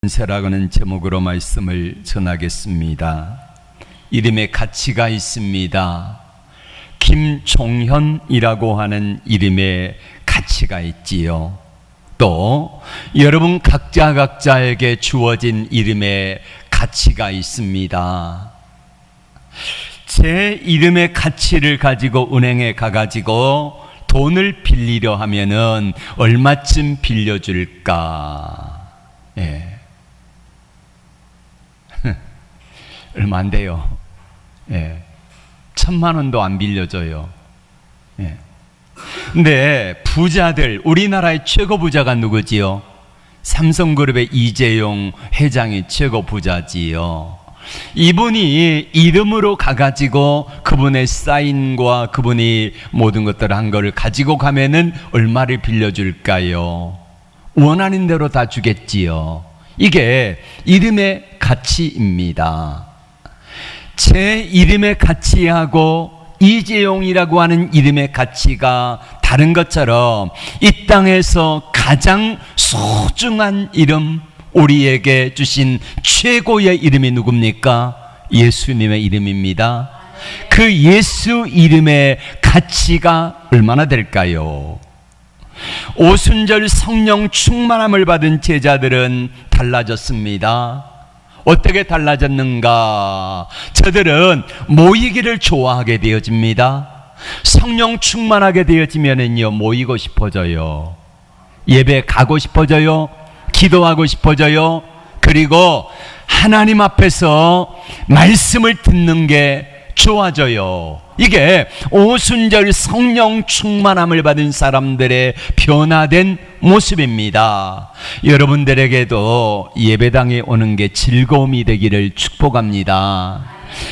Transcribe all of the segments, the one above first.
권세라고는 제목으로 말씀을 전하겠습니다. 이름에 가치가 있습니다. 김종현이라고 하는 이름에 가치가 있지요. 또 여러분 각자에게 주어진 이름에 가치가 있습니다. 제 이름의 가치를 가지고 은행에 가가지고 돈을 빌리려 하면은 얼마쯤 빌려줄까? 얼마 안 돼요. 1,000만 원도 안 빌려줘요. 근데 부자들, 우리나라의 최고 부자가 누구지요? 삼성그룹의 이재용 회장이 최고 부자지요. 이분이 이름으로 가가지고 그분의 사인과 그분이 모든 것들을 한 거를 가지고 가면은 얼마를 빌려줄까요? 원하는 대로 다 주겠지요. 이게 이름의 가치입니다. 제 이름의 가치하고 이재용이라고 하는 이름의 가치가 다른 것처럼 이 땅에서 가장 소중한 이름, 우리에게 주신 최고의 이름이 누굽니까? 예수님의 이름입니다. 그 예수 이름의 가치가 얼마나 될까요? 오순절 성령 충만함을 받은 제자들은 달라졌습니다. 어떻게 달라졌는가? 저들은 모이기를 좋아하게 되어집니다. 성령 충만하게 되어지면은요, 모이고 싶어져요. 예배 가고 싶어져요. 기도하고 싶어져요. 그리고 하나님 앞에서 말씀을 듣는 게 좋아져요. 이게 오순절 성령 충만함을 받은 사람들의 변화된 모습입니다. 여러분들에게도 예배당에 오는 게 즐거움이 되기를 축복합니다.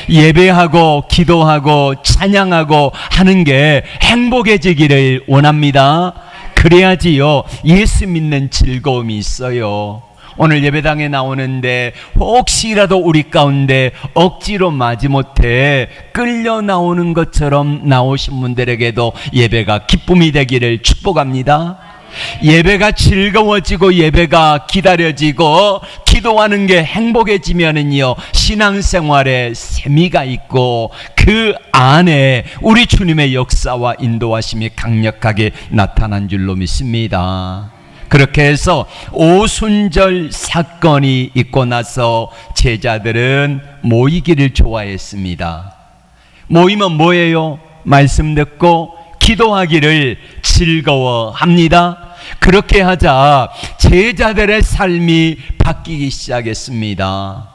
예배하고 기도하고 찬양하고 하는 게 행복해지기를 원합니다. 그래야지요, 예수 믿는 즐거움이 있어요. 오늘 예배당에 나오는데 혹시라도 우리 가운데 억지로 마지못해 끌려 나오는 것처럼 나오신 분들에게도 예배가 기쁨이 되기를 축복합니다. 예배가 즐거워지고 예배가 기다려지고 기도하는 게 행복해지면은요, 신앙생활에 재미가 있고 그 안에 우리 주님의 역사와 인도하심이 강력하게 나타난 줄로 믿습니다. 그렇게 해서 오순절 사건이 있고 나서 제자들은 모이기를 좋아했습니다. 모이면 뭐예요? 말씀 듣고 기도하기를 즐거워합니다. 그렇게 하자 제자들의 삶이 바뀌기 시작했습니다.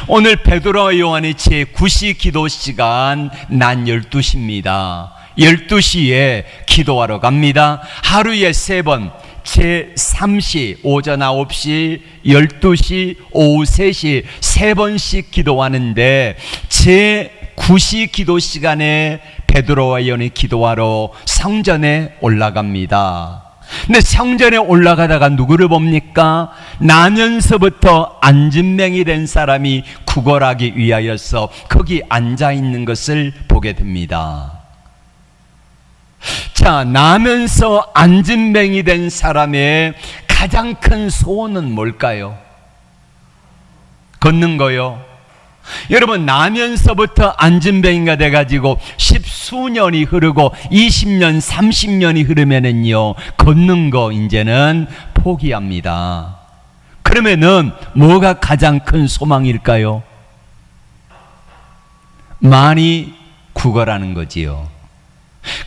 오늘 베드로와 요한의 제9시 기도 시간 낮 12시입니다. 12시에 기도하러 갑니다. 하루에 3번, 제3시, 오전 9시, 12시, 오후 3시 3번씩 기도하는데 제9시 기도 시간에 베드로와 요한이 기도하러 성전에 올라갑니다. 근데 성전에 올라가다가 누구를 봅니까? 나면서부터 안진뱅이 된 사람이 구걸하기 위하여서 거기 앉아있는 것을 보게 됩니다. 자, 나면서 안진뱅이 된 사람의 가장 큰 소원은 뭘까요? 걷는 거요. 여러분, 나면서부터 안진뱅이가 돼가지고 10수년이 흐르고 20년, 30년이 흐르면은요, 걷는 거 이제는 포기합니다. 그러면은 뭐가 가장 큰 소망일까요? 많이 구걸하는 거지요.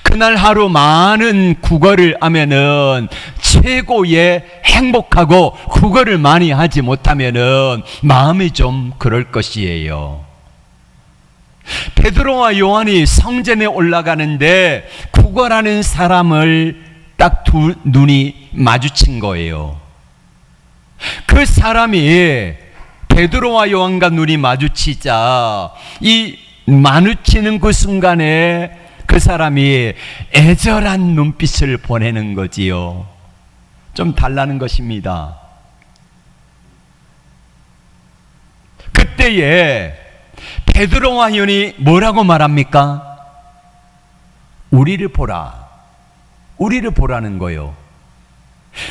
그날 하루 많은 구걸을 하면은 최고의 행복하고 구걸을 많이 하지 못하면은 마음이 좀 그럴 것이에요. 베드로와 요한이 성전에 올라가는데 구걸하는 사람을 딱 두 눈이 마주친 거예요. 그 사람이 베드로와 요한과 눈이 마주치자 이 마주치는 그 순간에 그 사람이 애절한 눈빛을 보내는 거지요. 좀 달라는 것입니다. 그때에 베드로와 요한이 뭐라고 말합니까? 우리를 보라. 우리를 보라는 거요.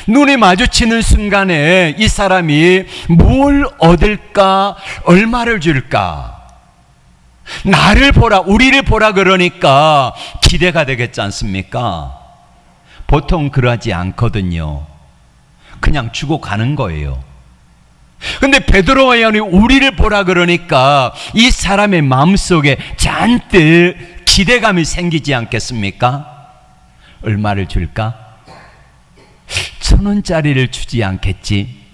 눈이 마주치는 순간에 이 사람이 뭘 얻을까, 얼마를 줄까? 나를 보라, 우리를 보라 그러니까 기대가 되겠지 않습니까? 보통 그러지 않거든요. 그냥 주고 가는 거예요. 근데 베드로와 요한이 우리를 보라 그러니까 이 사람의 마음속에 잔뜩 기대감이 생기지 않겠습니까? 얼마를 줄까? 1,000원짜리를 주지 않겠지?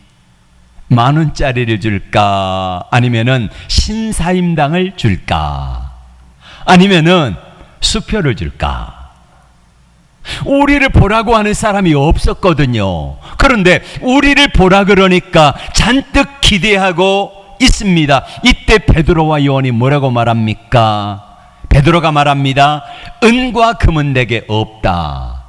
10,000원짜리를 줄까? 아니면은 신사임당을 줄까? 아니면은 수표를 줄까? 우리를 보라고 하는 사람이 없었거든요. 그런데 우리를 보라 그러니까 잔뜩 기대하고 있습니다. 이때 베드로와 요한이 뭐라고 말합니까? 베드로가 말합니다. 은과 금은 내게 없다.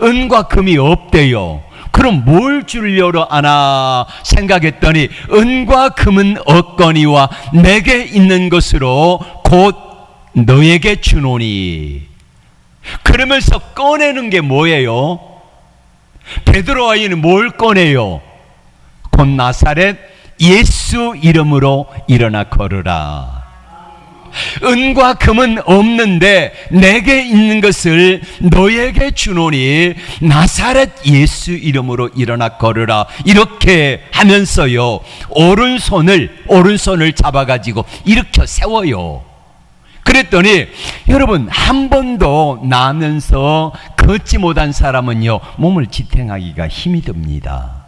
은과 금이 없대요. 그럼 뭘 주려고 하나 생각했더니 은과 금은 없거니와 내게 있는 것으로 곧 너에게 주노니. 그러면서 꺼내는 게 뭐예요? 베드로와 요한이 뭘 꺼내요? 곧 나사렛 예수 이름으로 일어나 걸으라. 은과 금은 없는데 내게 있는 것을 너에게 주노니 나사렛 예수 이름으로 일어나 걸으라. 이렇게 하면서요, 오른손을 잡아가지고 일으켜 세워요. 그랬더니 여러분, 한 번도 나면서 걷지 못한 사람은요 몸을 지탱하기가 힘이 듭니다.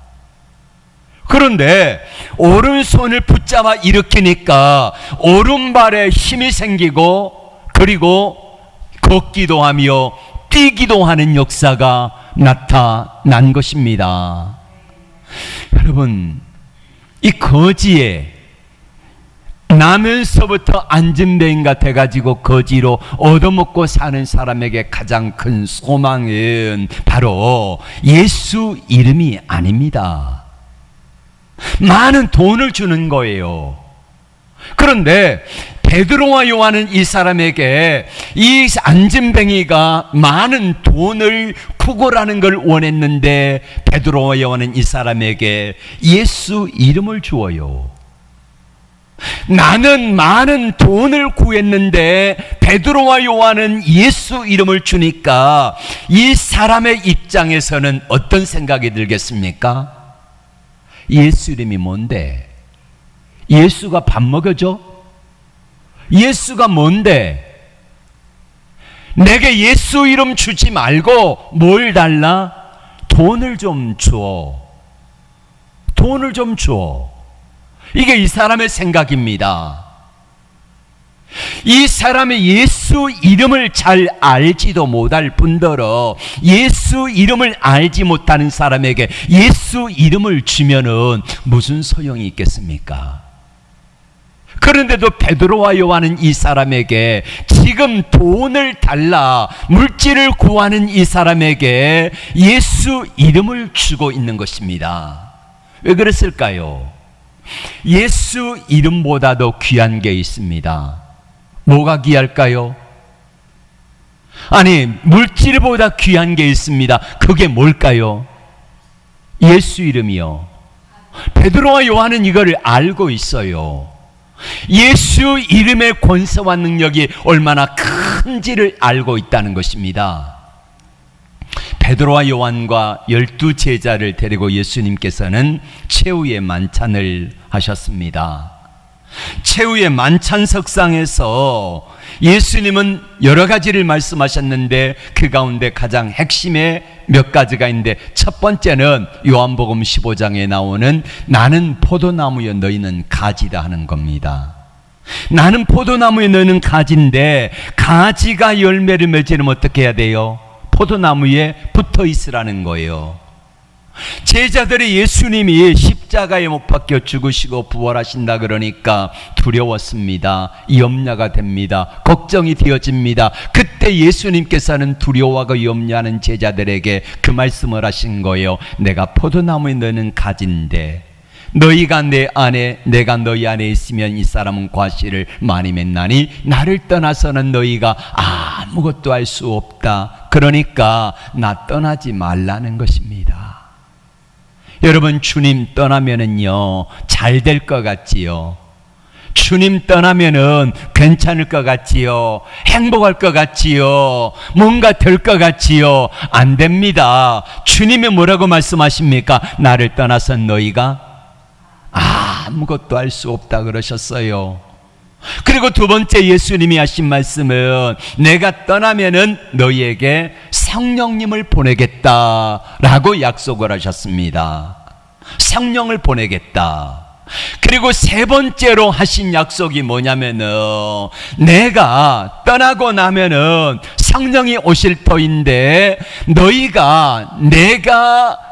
그런데 오른손을 붙잡아 일으키니까 오른발에 힘이 생기고, 그리고 걷기도 하며 뛰기도 하는 역사가 나타난 것입니다. 여러분, 이 거지에 나면서부터 안진뱅이가 돼가지고 거지로 얻어먹고 사는 사람에게 가장 큰 소망은 바로 예수 이름이 아닙니다. 많은 돈을 주는 거예요. 그런데 베드로와 요한은 이 사람에게, 이 안진뱅이가 많은 돈을 구걸하는 걸 원했는데 베드로와 요한은 이 사람에게 예수 이름을 주어요. 나는 많은 돈을 구했는데 베드로와 요한은 예수 이름을 주니까 이 사람의 입장에서는 어떤 생각이 들겠습니까? 예수 이름이 뭔데? 예수가 밥 먹여줘? 예수가 뭔데? 내게 예수 이름 주지 말고 뭘 달라? 돈을 좀 줘. 돈을 좀 줘. 이게 이 사람의 생각입니다. 이 사람이 예수 이름을 잘 알지도 못할 뿐더러 예수 이름을 알지 못하는 사람에게 예수 이름을 주면은 무슨 소용이 있겠습니까? 그런데도 베드로와 요한은 이 사람에게 지금 돈을 달라 물질을 구하는 이 사람에게 예수 이름을 주고 있는 것입니다. 왜 그랬을까요? 예수 이름보다도 귀한 게 있습니다. 뭐가 귀할까요? 아니, 물질보다 귀한 게 있습니다. 그게 뭘까요? 예수 이름이요. 베드로와 요한은 이거를 알고 있어요. 예수 이름의 권세와 능력이 얼마나 큰지를 알고 있다는 것입니다. 베드로와 요한과 12제자를 데리고 예수님께서는 최후의 만찬을 하셨습니다. 최후의 만찬석상에서 예수님은 여러 가지를 말씀하셨는데 그 가운데 가장 핵심의 몇 가지가 있는데, 첫 번째는 요한복음 15장에 나오는 나는 포도나무여 너희는 가지다 하는 겁니다. 나는 포도나무에 너희는 가지인데 가지가 열매를 맺으려면 어떻게 해야 돼요? 포도나무에 붙어 있으라는 거예요. 제자들이 예수님이 십자가에 못 박혀 죽으시고 부활하신다 그러니까 두려웠습니다. 염려가 됩니다. 걱정이 되어집니다. 그때 예수님께서는 두려워하고 염려하는 제자들에게 그 말씀을 하신 거예요. 내가 포도나무에 너는 가지인데 너희가 내 안에 내가 너희 안에 있으면 이 사람은 과실을 많이 맺나니 나를 떠나서는 너희가 아무것도 할 수 없다. 그러니까 나 떠나지 말라는 것입니다. 여러분, 주님 떠나면은요, 잘 될 것 같지요? 주님 떠나면은 괜찮을 것 같지요? 행복할 것 같지요? 뭔가 될 것 같지요? 안 됩니다. 주님이 뭐라고 말씀하십니까? 나를 떠나서 너희가 아무것도 할 수 없다 그러셨어요. 그리고 두 번째 예수님이 하신 말씀은 내가 떠나면은 너희에게 성령님을 보내겠다라고 약속을 하셨습니다. 성령을 보내겠다. 그리고 세 번째로 하신 약속이 뭐냐면은 내가 떠나고 나면은 성령이 오실 터인데 내가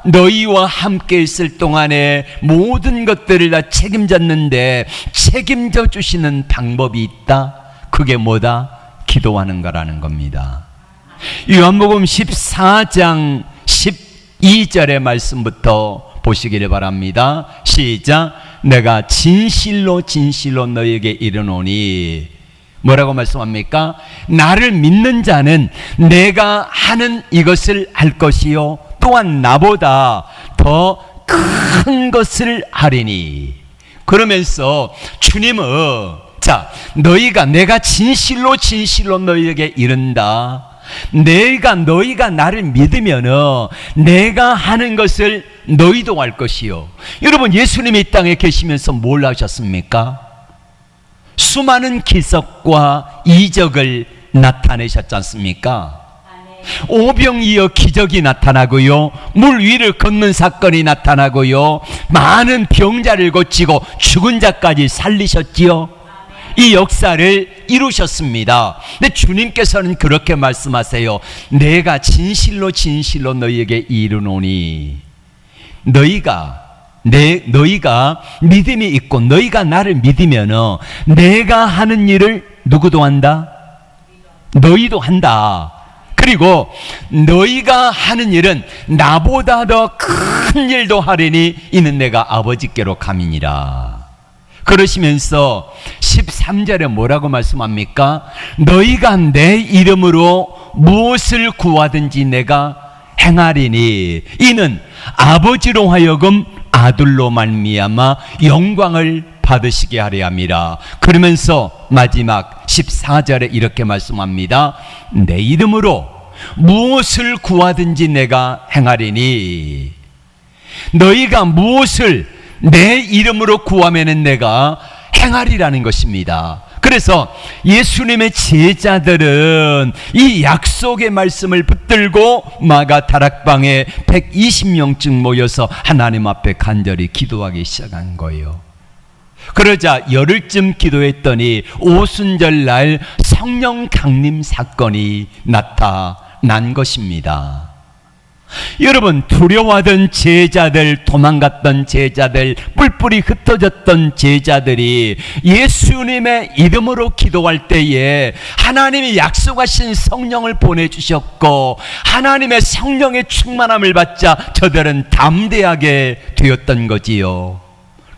너희와 함께 있을 동안에 모든 것들을 다 책임졌는데 책임져 주시는 방법이 있다. 그게 뭐다? 기도하는 거라는 겁니다. 요한복음 14장 12절의 말씀부터 보시기를 바랍니다. 시작. 내가 진실로 진실로 너에게 이르노니, 뭐라고 말씀합니까? 나를 믿는 자는 내가 하는 이것을 할 것이요 또한 나보다 더 큰 것을 하리니. 그러면서 주님은 내가 진실로 진실로 너희에게 이른다. 너희가 나를 믿으면은 내가 하는 것을 너희도 할 것이요. 여러분, 예수님이 이 땅에 계시면서 뭘 하셨습니까? 수많은 기적과 이적을 나타내셨지 않습니까? 오병이어 기적이 나타나고요, 물 위를 걷는 사건이 나타나고요, 많은 병자를 고치고 죽은 자까지 살리셨지요. 이 역사를 이루셨습니다. 근데 주님께서는 그렇게 말씀하세요. 내가 진실로 진실로 너희에게 이르노니, 너희가 믿음이 있고 너희가 나를 믿으면은 내가 하는 일을 누구도 한다? 너희도 한다. 그리고 너희가 하는 일은 나보다 더 큰 일도 하리니 이는 내가 아버지께로 감이니라. 그러시면서 13절에 뭐라고 말씀합니까? 너희가 내 이름으로 무엇을 구하든지 내가 행하리니 이는 아버지로 하여금 아들로 말미암아 영광을 받으시게 하려 함이라. 그러면서 마지막 14절에 이렇게 말씀합니다. 내 이름으로 무엇을 구하든지 내가 행하리니, 너희가 무엇을 내 이름으로 구하면은 내가 행하리라는 것입니다. 그래서 예수님의 제자들은 이 약속의 말씀을 붙들고 마가 다락방에 120명쯤 모여서 하나님 앞에 간절히 기도하기 시작한 거예요. 그러자 열흘쯤 기도했더니 오순절날 성령 강림 사건이 나타난 것입니다. 여러분, 두려워하던 제자들, 도망갔던 제자들, 뿔뿔이 흩어졌던 제자들이 예수님의 이름으로 기도할 때에 하나님이 약속하신 성령을 보내주셨고 하나님의 성령의 충만함을 받자 저들은 담대하게 되었던 거지요.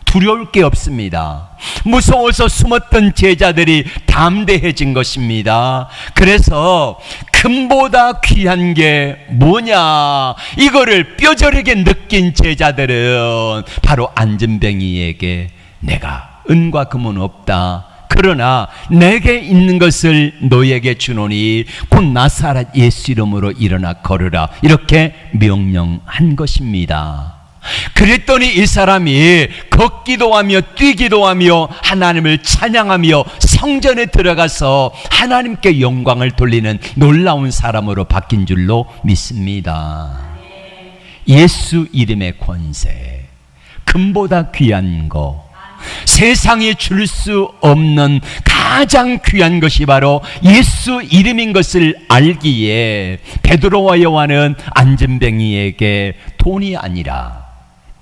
두려울 게 없습니다. 무서워서 숨었던 제자들이 담대해진 것입니다. 그래서 금보다 귀한 게 뭐냐, 이거를 뼈저리게 느낀 제자들은 바로 안진뱅이에게 내가 은과 금은 없다, 그러나 내게 있는 것을 너에게 주노니 곧 나사렛 예수 이름으로 일어나 걸으라, 이렇게 명령한 것입니다. 그랬더니 이 사람이 걷기도 하며 뛰기도 하며 하나님을 찬양하며 성전에 들어가서 하나님께 영광을 돌리는 놀라운 사람으로 바뀐 줄로 믿습니다. 예수 이름의 권세, 금보다 귀한 거, 세상에 줄 수 없는 가장 귀한 것이 바로 예수 이름인 것을 알기에 베드로와 요한은 안진뱅이에게 돈이 아니라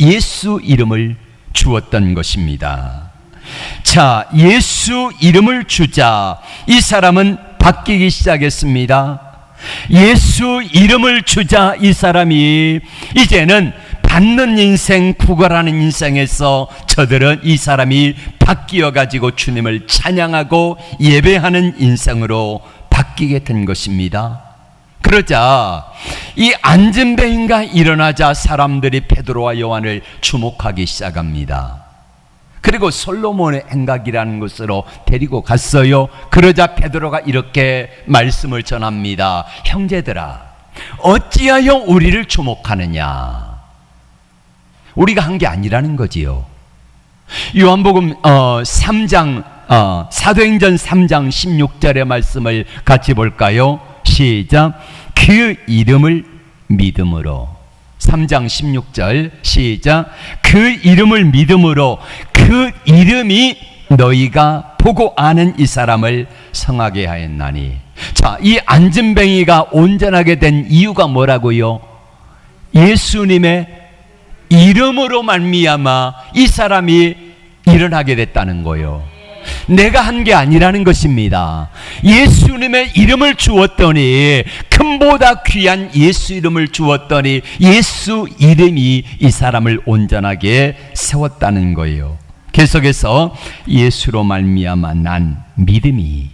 예수 이름을 주었던 것입니다. 자, 예수 이름을 주자 이 사람은 바뀌기 시작했습니다. 예수 이름을 주자 이 사람이 이제는 받는 인생, 구걸하는 인생에서 이 사람이 바뀌어 가지고 주님을 찬양하고 예배하는 인생으로 바뀌게 된 것입니다. 그러자 이 안진뱅이가 일어나자 사람들이 베드로와 요한을 주목하기 시작합니다. 그리고 솔로몬의 행각이라는 곳으로 데리고 갔어요. 그러자 베드로가 이렇게 말씀을 전합니다. 형제들아, 어찌하여 우리를 주목하느냐? 우리가 한 게 아니라는 거지요. 요한복음 3장 사도행전 3장 16절의 말씀을 같이 볼까요? 시작. 그 이름을 믿음으로. 3장 16절 시작. 그 이름을 믿음으로 그 이름이 너희가 보고 아는 이 사람을 성하게 하였나니. 자, 이 안진뱅이가 온전하게 된 이유가 뭐라고요? 예수님의 이름으로 말미암아 이 사람이 일어나게 됐다는 거예요. 내가 한 게 아니라는 것입니다. 예수님의 이름을 주었더니, 금보다 귀한 예수 이름을 주었더니 예수 이름이 이 사람을 온전하게 세웠다는 거예요. 계속해서 예수로 말미암아 난 믿음이,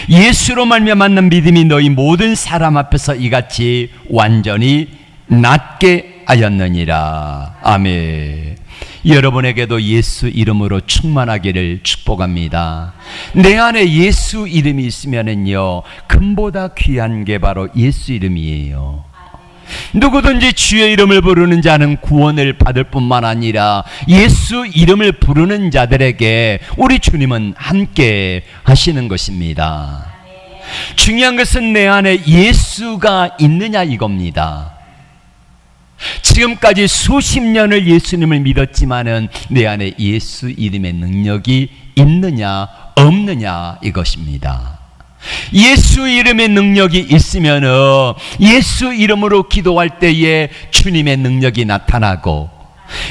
예수로 말미암아 난 믿음이 너희 모든 사람 앞에서 이같이 완전히 낫게 하였느니라. 아멘. 여러분에게도 예수 이름으로 충만하기를 축복합니다. 내 안에 예수 이름이 있으면은요, 금보다 귀한 게 바로 예수 이름이에요. 누구든지 주의 이름을 부르는 자는 구원을 받을 뿐만 아니라 예수 이름을 부르는 자들에게 우리 주님은 함께 하시는 것입니다. 중요한 것은 내 안에 예수가 있느냐 이겁니다. 지금까지 수십 년을 예수님을 믿었지만은 내 안에 예수 이름의 능력이 있느냐 없느냐 이것입니다. 예수 이름의 능력이 있으면은 예수 이름으로 기도할 때에 주님의 능력이 나타나고,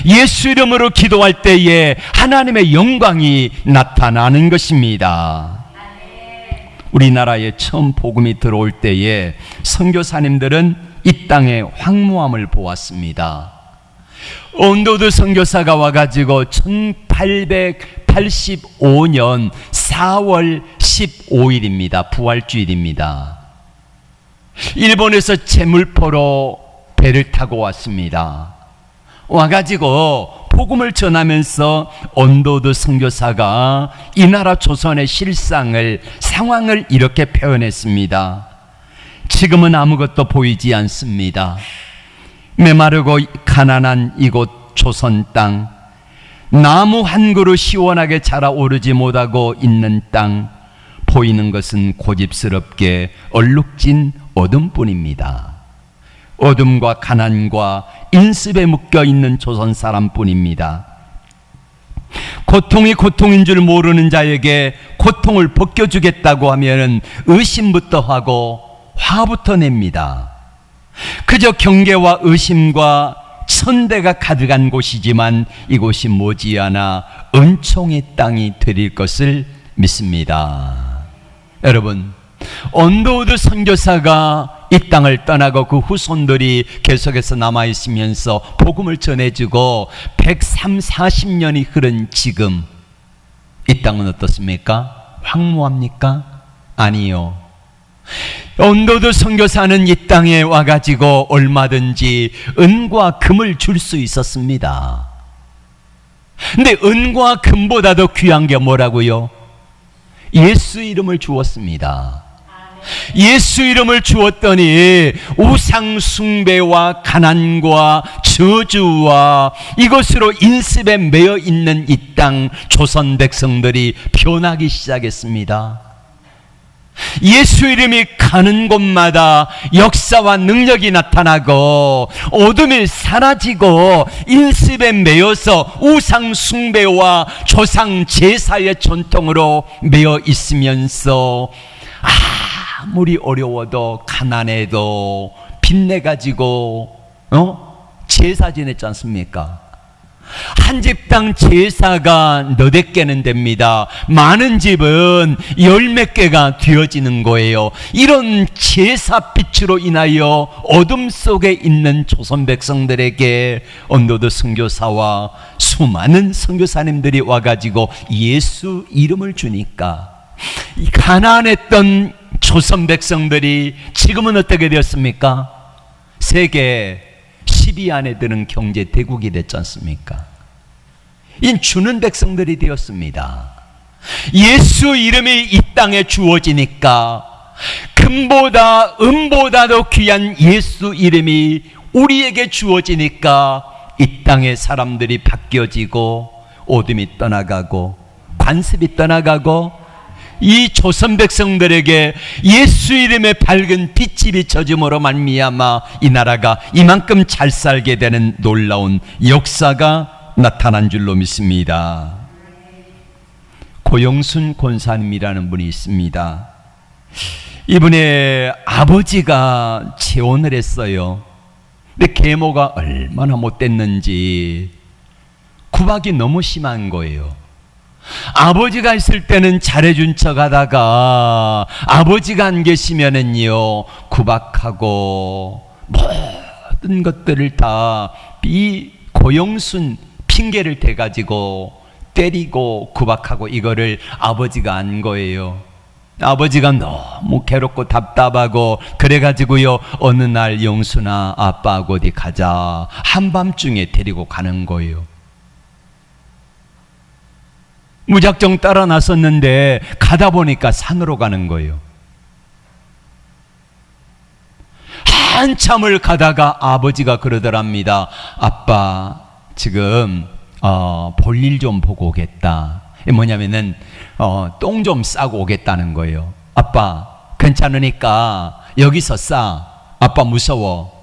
예수 이름으로 기도할 때에 하나님의 영광이 나타나는 것입니다. 우리나라에 처음 복음이 들어올 때에 선교사님들은 이 땅의 황무함을 보았습니다. 온도드 선교사가 와가지고 1885년 4월 15일입니다. 부활주일입니다. 일본에서 제물포로 배를 타고 왔습니다. 와가지고 복음을 전하면서 온도드 선교사가 이 나라 조선의 실상을, 상황을 이렇게 표현했습니다. 지금은 아무것도 보이지 않습니다. 메마르고 가난한 이곳 조선 땅, 나무 한 그루 시원하게 자라오르지 못하고 있는 땅, 보이는 것은 고집스럽게 얼룩진 어둠뿐입니다. 어둠과 가난과 인습에 묶여있는 조선 사람뿐입니다. 고통이 고통인 줄 모르는 자에게 고통을 벗겨주겠다고 하면 의심부터 하고 화부터 냅니다. 그저 경계와 의심과 천대가 가득한 곳이지만 이곳이 머지않아 은총의 땅이 되릴 것을 믿습니다. 여러분, 온도우드 선교사가 이 땅을 떠나고 그 후손들이 계속해서 남아있으면서 복음을 전해주고 140년이 흐른 지금 이 땅은 어떻습니까? 황무합니까? 아니요. 온도드 선교사는 이 땅에 와가지고 얼마든지 은과 금을 줄 수 있었습니다. 근데 은과 금보다도 귀한 게 뭐라고요? 예수 이름을 주었습니다. 예수 이름을 주었더니 우상 숭배와 가난과 저주와 이것으로 인습에 매여 있는 이 땅 조선 백성들이 변하기 시작했습니다. 예수 이름이 가는 곳마다 역사와 능력이 나타나고 어둠이 사라지고 인습에 매여서 우상 숭배와 조상 제사의 전통으로 매여 있으면서 아무리 어려워도 가난해도 빚내가지고 제사 지냈지 않습니까? 한 집당 제사가 너댓 개는 됩니다. 많은 집은 열 몇 개가 되어지는 거예요. 이런 제사 빛으로 인하여 어둠 속에 있는 조선 백성들에게 온도드 선교사와 수많은 선교사님들이 와가지고 예수 이름을 주니까 가난했던 조선 백성들이 지금은 어떻게 되었습니까? 세계 10위 안에 드는 경제 대국이 됐지 않습니까? 이 주는 백성들이 되었습니다. 예수 이름이 이 땅에 주어지니까 금보다 은보다도 귀한 예수 이름이 우리에게 주어지니까 이 땅의 사람들이 바뀌어지고 어둠이 떠나가고 관습이 떠나가고 이 조선 백성들에게 예수 이름의 밝은 빛이 비춰짐으로 말미암아 이 나라가 이만큼 잘 살게 되는 놀라운 역사가 나타난 줄로 믿습니다. 고영순 권사님이라는 분이 있습니다. 이분의 아버지가 재혼을 했어요. 근데 계모가 얼마나 못됐는지 구박이 너무 심한 거예요. 아버지가 있을 때는 잘해준 척 하다가 아버지가 안 계시면은요 구박하고 모든 것들을 다 이 고영순 핑계를 대가지고 때리고 구박하고 이거를 아버지가 안 거예요. 아버지가 너무 괴롭고 답답하고 그래가지고요 어느 날 영순아 아빠하고 어디 가자 한밤중에 데리고 가는 거예요. 무작정 따라 나섰는데 가다 보니까 산으로 가는 거예요. 한참을 가다가 아버지가 그러더랍니다. 아빠 지금 볼일 좀 보고 오겠다. 뭐냐면은 똥 좀 싸고 오겠다는 거예요. 아빠 괜찮으니까 여기서 싸. 아빠 무서워.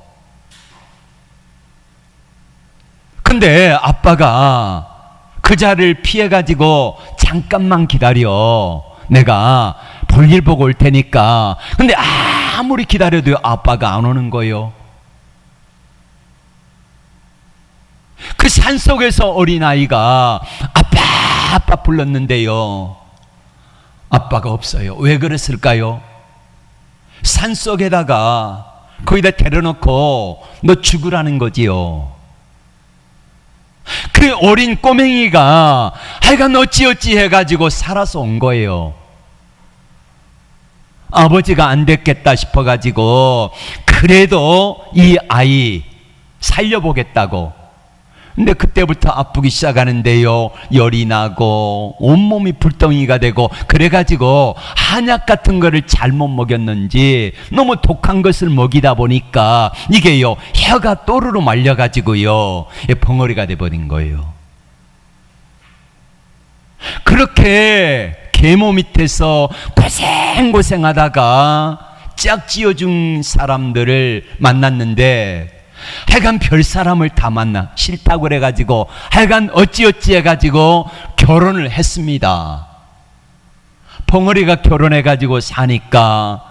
근데 아빠가 그 자리를 피해가지고 잠깐만 기다려. 내가 볼일 보고 올 테니까. 근데 아무리 기다려도 아빠가 안 오는 거예요. 그 산속에서 어린아이가 아빠 아빠 불렀는데요 아빠가 없어요. 왜 그랬을까요? 산속에다가 거기다 데려놓고 너 죽으라는 거지요. 그 어린 꼬맹이가 하여간 어찌어찌 해가지고 살아서 온 거예요. 아버지가 안 됐겠다 싶어가지고 그래도 이 아이 살려보겠다고. 근데 그때부터 아프기 시작하는데요 열이 나고 온몸이 불덩이가 되고 그래가지고 한약 같은 거를 잘못 먹였는지 너무 독한 것을 먹이다 보니까 이게요 혀가 또르르 말려가지고요 벙어리가 돼버린 거예요. 그렇게 계모 밑에서 고생하다가 짝지어준 사람들을 만났는데 하여간 별 사람을 다 만나 싫다고 그래가지고 하여간 어찌어찌 해가지고 결혼을 했습니다. 벙어리가 결혼해가지고 사니까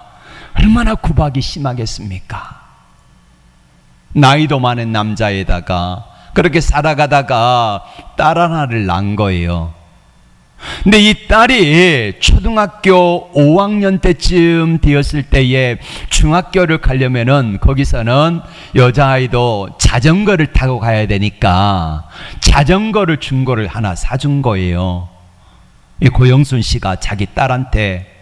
얼마나 구박이 심하겠습니까? 나이도 많은 남자에다가 그렇게 살아가다가 딸 하나를 낳은 거예요. 근데 이 딸이 초등학교 5학년 때쯤 되었을 때에 중학교를 가려면은 거기서는 여자아이도 자전거를 타고 가야 되니까 자전거를 중고를 하나 사준 거예요. 이 고영순 씨가 자기 딸한테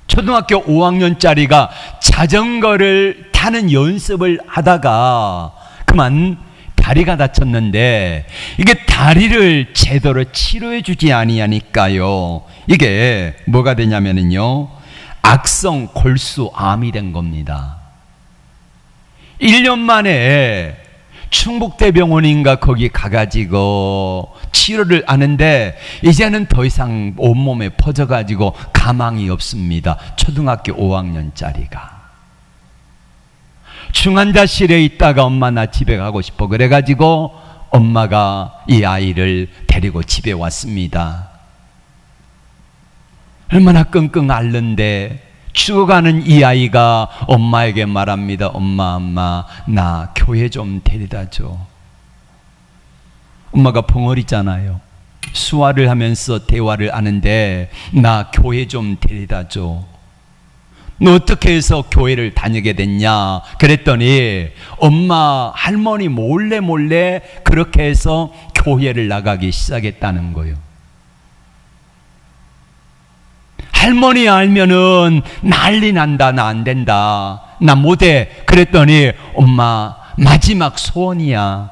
초등학교 5학년짜리가 자전거를 타는 연습을 하다가 그만 다리가 다쳤는데 이게 다리를 제대로 치료해 주지 아니하니까요 이게 뭐가 되냐면요 악성 골수암이 된 겁니다. 1년 만에 충북대병원인가 거기 가가지고 치료를 하는데 이제는 더 이상 온몸에 퍼져가지고 가망이 없습니다. 초등학교 5학년짜리가 중환자실에 있다가 엄마 나 집에 가고 싶어 그래가지고 엄마가 이 아이를 데리고 집에 왔습니다. 얼마나 끙끙 앓는데 죽어가는 이 아이가 엄마에게 말합니다. 엄마 나 교회 좀 데려다 줘. 엄마가 벙어리잖아요. 수화를 하면서 대화를 하는데 나 교회 좀 데려다 줘. 너 어떻게 해서 교회를 다니게 됐냐? 그랬더니 엄마 할머니 몰래 그렇게 해서 교회를 나가기 시작했다는 거예요. 할머니 알면은 난리 난다. 나 안 된다. 나 못해. 그랬더니 엄마 마지막 소원이야.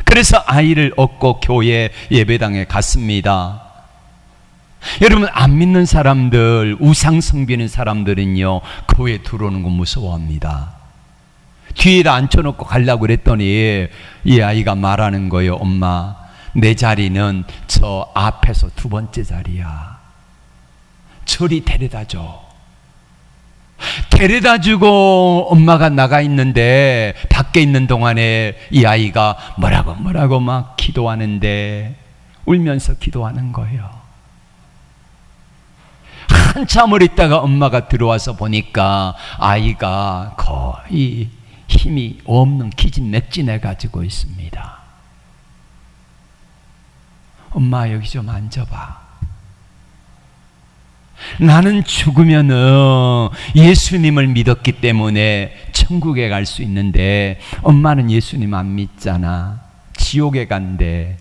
그래서 아이를 얻고 교회 예배당에 갔습니다. 여러분, 안 믿는 사람들, 우상 섬기는 사람들은요, 교회 들어오는 거 무서워합니다. 뒤에다 앉혀놓고 가려고 그랬더니 이 아이가 말하는 거예요. 엄마, 내 자리는 저 앞에서 두 번째 자리야. 저리 데려다 줘. 데려다 주고 엄마가 나가 있는데 밖에 있는 동안에 이 아이가 뭐라고 막 기도하는데, 울면서 기도하는 거예요. 한참을 있다가 엄마가 들어와서 보니까 아이가 거의 힘이 없는 기진맥진해 가지고 있습니다. 엄마, 여기 좀 앉아봐. 나는 죽으면은 예수님을 믿었기 때문에 천국에 갈 수 있는데 엄마는 예수님 안 믿잖아. 지옥에 간대.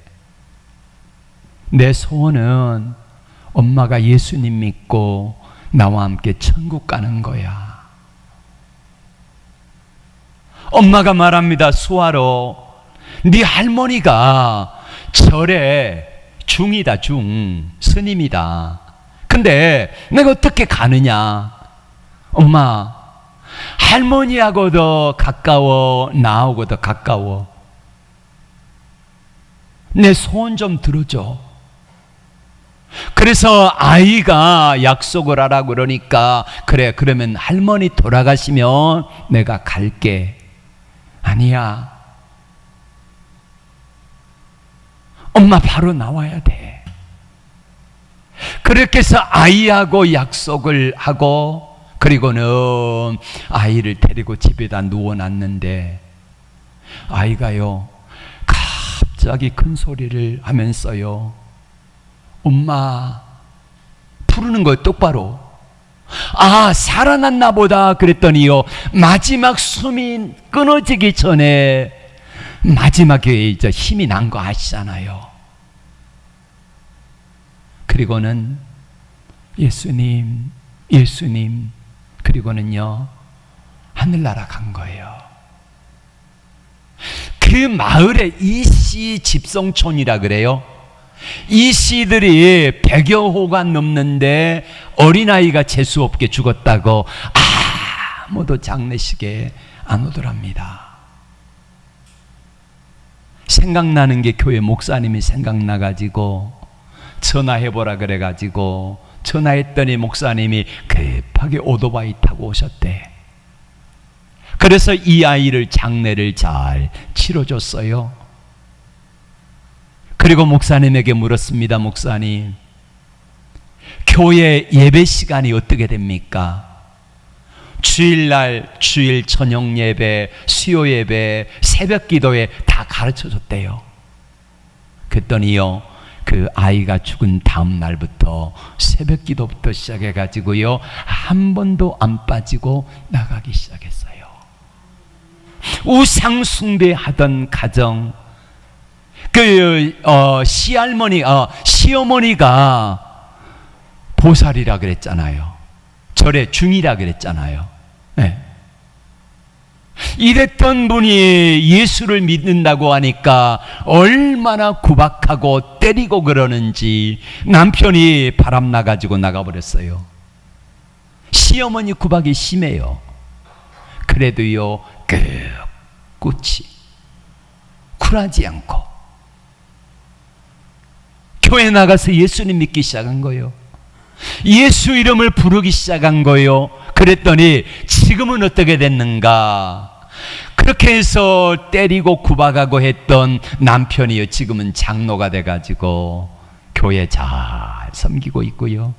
내 소원은 엄마가 예수님 믿고 나와 함께 천국 가는 거야. 엄마가 말합니다. 수아로, 네 할머니가 절에 중이다. 중 스님이다. 근데 내가 어떻게 가느냐? 엄마, 할머니하고 더 가까워, 나하고 더 가까워. 내 소원 좀 들어줘. 그래서 아이가 약속을 하라고 그러니까, 그래, 그러면 할머니 돌아가시면 내가 갈게. 아니야, 엄마 바로 나와야 돼. 그렇게 해서 아이하고 약속을 하고, 그리고는 아이를 데리고 집에다 누워놨는데 아이가요, 갑자기 큰 소리를 하면서요, 엄마 부르는 거예요. 똑바로. 아, 살아났나 보다 그랬더니요, 마지막 숨이 끊어지기 전에 마지막에 이제 힘이 난 거 아시잖아요. 그리고는 예수님, 예수님, 그리고는요 하늘나라 간 거예요. 그 마을에 이씨 집성촌이라 그래요. 이씨들이 100여 호가 넘는데 어린아이가 재수없게 죽었다고 아무도 장례식에 안 오더랍니다. 생각나는 게 교회 목사님이 생각나가지고 전화해보라 그래가지고 전화했더니 목사님이 급하게 오토바이 타고 오셨대. 그래서 이 아이를 장례를 잘 치러줬어요. 그리고 목사님에게 물었습니다. 목사님, 교회 예배 시간이 어떻게 됩니까? 주일날 주일 저녁 예배, 수요 예배, 새벽 기도에 다 가르쳐 줬대요. 그랬더니요, 그 아이가 죽은 다음 날부터 새벽 기도부터 시작해 가지고요, 한 번도 안 빠지고 나가기 시작했어요. 우상 숭배하던 가정, 시어머니가 보살이라 그랬잖아요. 절에 중이라 그랬잖아요. 네. 이랬던 분이 예수를 믿는다고 하니까 얼마나 구박하고 때리고 그러는지 남편이 바람나가지고 나가버렸어요. 시어머니 구박이 심해요. 그래도요, 끝이 쿨하지 않고 교회 나가서 예수님 믿기 시작한 거예요. 예수 이름을 부르기 시작한 거예요. 그랬더니 지금은 어떻게 됐는가? 그렇게 해서 때리고 구박하고 했던 남편이요, 지금은 장로가 돼가지고 교회 잘 섬기고 있고요.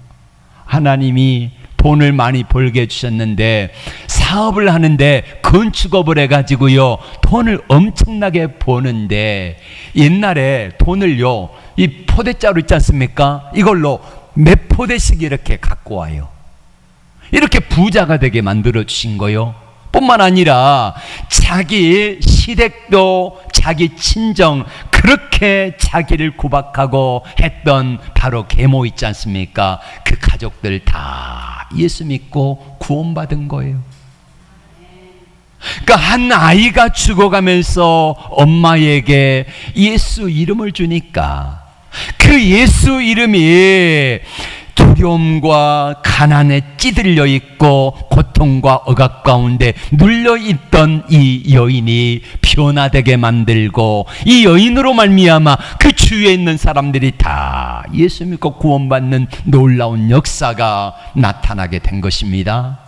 하나님이 돈을 많이 벌게 해주셨는데 사업을 하는데 건축업을 해가지고요, 돈을 엄청나게 버는데 옛날에 돈을요, 이 포대자루 있지 않습니까? 이걸로 몇 포대씩 이렇게 갖고 와요. 이렇게 부자가 되게 만들어 주신 거요. 뿐만 아니라 자기 시댁도 자기 친정 그 그렇게 자기를 구박하고 했던 바로 계모 있지 않습니까? 그 가족들 다 예수 믿고 구원받은 거예요. 그러니까 한 아이가 죽어가면서 엄마에게 예수 이름을 주니까 그 예수 이름이 두려움과 가난에 찌들려 있고 고통과 억압 가운데 눌려 있던 이 여인이 변화되게 만들고, 이 여인으로 말미암아 그 주위에 있는 사람들이 다 예수 믿고 구원받는 놀라운 역사가 나타나게 된 것입니다.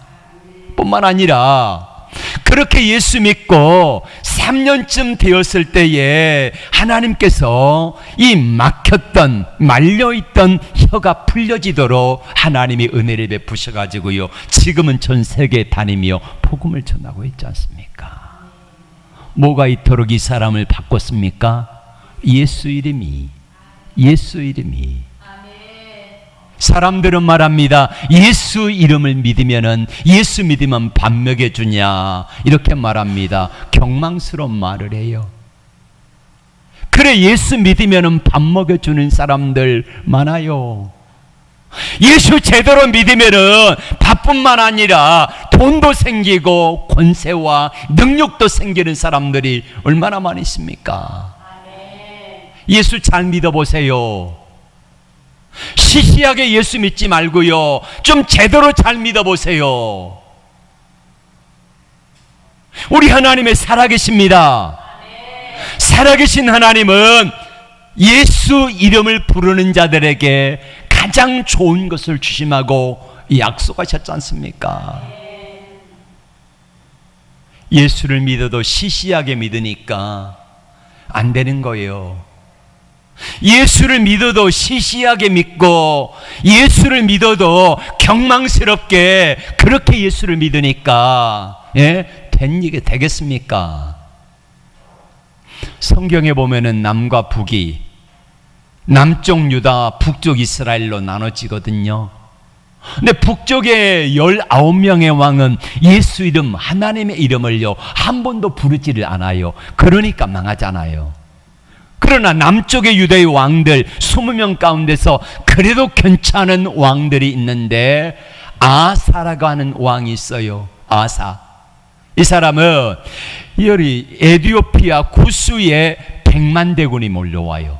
뿐만 아니라 그렇게 예수 믿고 3년쯤 되었을 때에 하나님께서 이 막혔던 말려있던 혀가 풀려지도록 하나님이 은혜를 베푸셔가지고요, 지금은 전 세계에 다니며 복음을 전하고 있지 않습니까? 뭐가 이토록 이 사람을 바꿨습니까? 예수 이름이. 사람들은 말합니다. 예수 이름을 믿으면은, 예수 믿으면 밥 먹여주냐, 이렇게 말합니다. 경망스러운 말을 해요. 그래, 예수 믿으면은 밥 먹여주는 사람들 많아요. 예수 제대로 믿으면은 밥뿐만 아니라 돈도 생기고 권세와 능력도 생기는 사람들이 얼마나 많이 있습니까? 예수 잘 믿어보세요. 시시하게 예수 믿지 말고요, 좀 제대로 잘 믿어보세요. 우리 하나님의 살아계십니다. 살아계신 하나님은 예수 이름을 부르는 자들에게 가장 좋은 것을 주심하고 약속하셨지 않습니까? 예수를 믿어도 시시하게 믿으니까 안 되는 거예요. 예수를 믿어도 시시하게 믿고, 예수를 믿어도 경망스럽게 그렇게 예수를 믿으니까 된 이게 되겠습니까? 성경에 보면은 남과 북이, 남쪽 유다, 북쪽 이스라엘로 나눠지거든요. 근데 북쪽의 19명의 왕은 예수 이름, 하나님의 이름을요 한 번도 부르지를 않아요. 그러니까 망하잖아요. 그러나 남쪽의 유대의 왕들 20명 가운데서 그래도 괜찮은 왕들이 있는데, 아사라고 하는 왕이 있어요. 아사. 이 사람은 이 에티오피아 구스에 100만 대군이 몰려와요.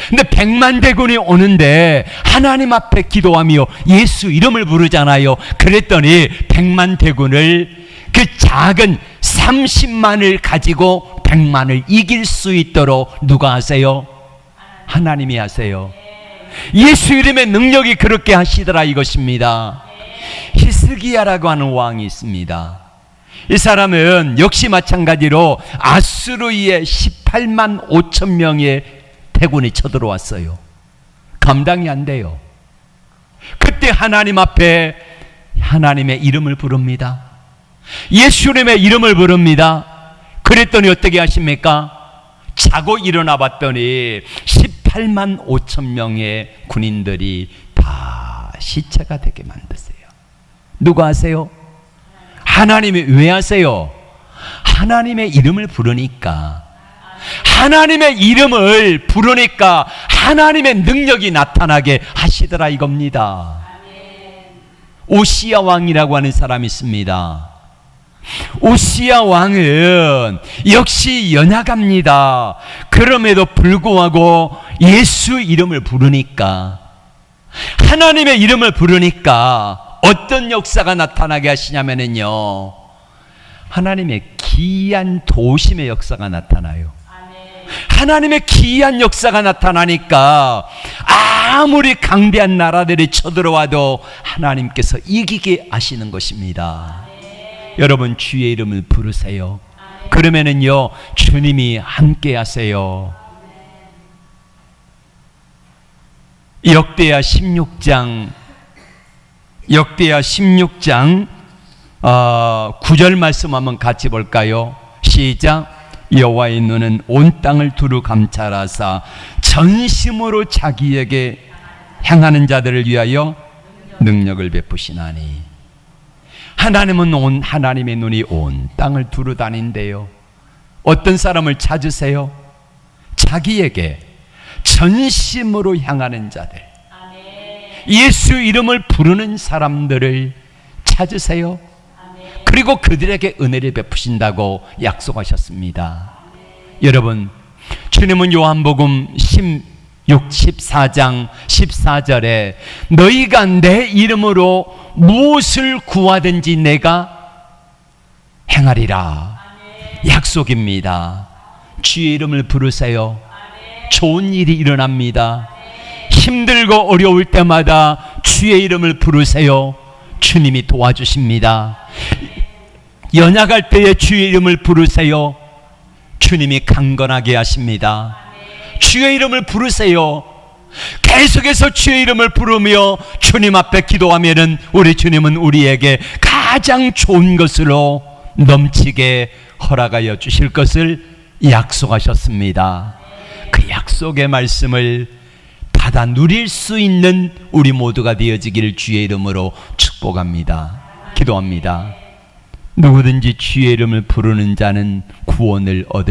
근데 100만 대군이 오는데 하나님 앞에 기도하며 예수 이름을 부르잖아요. 그랬더니 100만 대군을, 그 작은 30만을 가지고 100만을 이길 수 있도록 누가 하세요? 하나님이 하세요. 예수 이름의 능력이 그렇게 하시더라 이것입니다. 히스기야라고 하는 왕이 있습니다. 이 사람은 역시 마찬가지로 아수르의 18만 5천 명의 대군이 쳐들어왔어요. 감당이 안 돼요. 그때 하나님 앞에 하나님의 이름을 부릅니다. 예수님의 이름을 부릅니다. 그랬더니 어떻게 하십니까? 자고 일어나 봤더니 18만 5천 명의 군인들이 다 시체가 되게 만드세요. 누가 하세요? 하나님이. 왜 하세요? 하나님의 이름을 부르니까. 하나님의 이름을 부르니까 하나님의 능력이 나타나게 하시더라 이겁니다. 오시야 왕이라고 하는 사람이 있습니다. 오시야 왕은 역시 연약합니다. 그럼에도 불구하고 예수 이름을 부르니까, 하나님의 이름을 부르니까 어떤 역사가 나타나게 하시냐면요, 하나님의 기이한 도심의 역사가 나타나요. 하나님의 기이한 역사가 나타나니까 아무리 강대한 나라들이 쳐들어와도 하나님께서 이기게 하시는 것입니다. 여러분, 주의 이름을 부르세요. 그러면은요 주님이 함께 하세요. 역대하 16장 9절 말씀 한번 같이 볼까요? 시작. 여호와의 눈은 온 땅을 두루 감찰하사 전심으로 자기에게 향하는 자들을 위하여 능력을 베푸시나니. 하나님은 하나님의 눈이 온 땅을 두루 다닌대요. 어떤 사람을 찾으세요? 자기에게 전심으로 향하는 자들, 예수 이름을 부르는 사람들을 찾으세요. 그리고 그들에게 은혜를 베푸신다고 약속하셨습니다. 여러분, 주님은 요한복음 14장 14절에 너희가 내 이름으로 무엇을 구하든지 내가 행하리라 약속입니다. 주의 이름을 부르세요. 좋은 일이 일어납니다. 힘들고 어려울 때마다 주의 이름을 부르세요. 주님이 도와주십니다. 연약할 때에 주의 이름을 부르세요. 주님이 강건하게 하십니다. 주의 이름을 부르세요. 계속해서 주의 이름을 부르며 주님 앞에 기도하면은 우리 주님은 우리에게 가장 좋은 것으로 넘치게 허락하여 주실 것을 약속하셨습니다. 그 약속의 말씀을 받아 누릴 수 있는 우리 모두가 되어지기를 주의 이름으로 축복합니다. 기도합니다. 누구든지 주의 이름을 부르는 자는 구원을 얻을